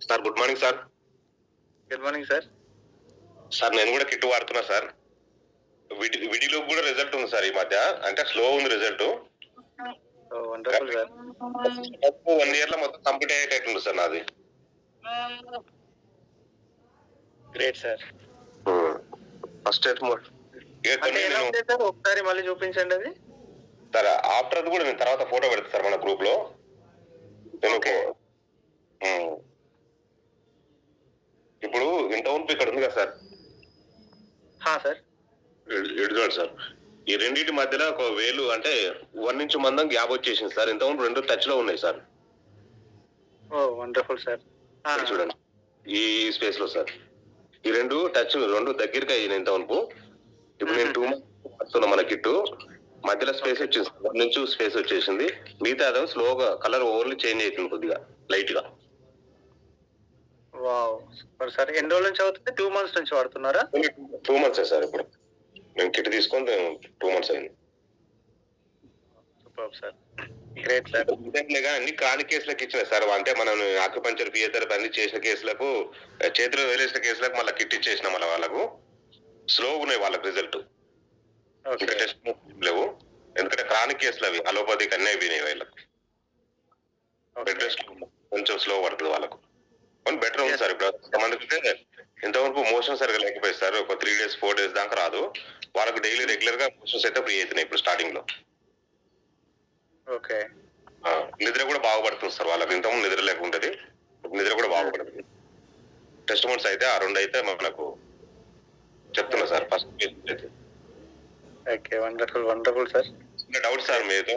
Sir good morning sir. Good morning sir. Sir నేను కూడా kit వాడుతున్నా సార్. విడిలో కూడా రిజల్ట్ ఉంది సార్ ఈ మధ్య, అంటే స్లో ఉంది రిజల్ట్. Wonderful sir. 1 year లో మొత్తం కంప్లీట్ అయ్యేటట్టుంది సార్ నాది. Great sir. ఫస్ట్ ఒకసారి మళ్ళీ చూపించండి అది సార్. ఆఫ్టర్ అది కూడా నేను తర్వాత ఫోటో పెడతా సార్ మన గ్రూప్ లో. ఇప్పుడు ఇంత ఉంపు ఇక్కడ ఉంది కదా సార్. Sir ఎడుకోండి sir. ఈ రెండింటి మధ్యలో ఒక వేలు అంటే 1 inch మందం గ్యాప్ వచ్చేసింది సార్. ఇంతకుముందు 2 టచ్ లో ఉన్నాయి సార్. Wonderful sir. చూడండి ఈ స్పేస్ లో సార్, ఈ 2 టచ్ 2 దగ్గరికి అయ్యింది ఇంత వరకు. ఇప్పుడు నేను 2 months పడుతున్నా మన కిట్టు. మధ్యలో స్పేస్ వచ్చింది, 1 inch స్పేస్ వచ్చేసింది. మిగతా అదే స్లోగా కలర్ ఓన్లీ చేంజ్ అవుతుంది కొద్దిగా లైట్ గా. సార్ ఎన్ని రోజుల నుంచి అవుతుంది? 2 months నుంచి వాడుతున్నారా? 2 months సార్. ఇప్పుడు నేను కిట్ తీసుకొని 2 months అయింది. Super sir. Great sir. అన్ని క్రానిక్ కేసులకు ఇచ్చిన సార్. అంటే మనం ఆక్యుపంచర్ ఫిజియోథెరపీ అన్ని చేసిన కేసులకు, చేతిలో వేలేసిన కేసులకు మళ్ళీ కిట్ ఇచ్చేసిన మళ్ళీ వాళ్ళకు స్లోగా ఉన్నాయి వాళ్ళకి రిజల్ట్. ఇంకా టెస్ట్ లేవు, ఎందుకంటే క్రానిక్ కేసులు అవి అలోపతికి అన్నీ అయిపోయినాయి వాళ్ళకి. బెడ్ రెస్ట్ కొంచెం స్లో పడుతుంది వాళ్ళకు. కానీ బెటర్ ఉంది సార్. ఇప్పుడు కొంతమందికి ఇంతవరకు మోషన్ సరిగా లేకపోయింది సార్. ఒక 3 days 4 days దాకా రాదు వాళ్ళకు. డైలీ రెగ్యులర్ గా మోషన్స్ అయితే ఫ్రీ అవుతున్నాయి ఇప్పుడు స్టార్టింగ్ లో. ఓకే. నిద్ర కూడా బాగుపడుతుంది సార్ వాళ్ళకి. ఇంతకుముందు నిద్ర లేకుంటది, నిద్ర కూడా బాగుపడుతుంది. టెస్ట్ మంత్స్ అయితే ఆ 2 అయితే మనకు చెప్తున్నా sir. First okay wonderful wonderful sir. Doubt sir మీరు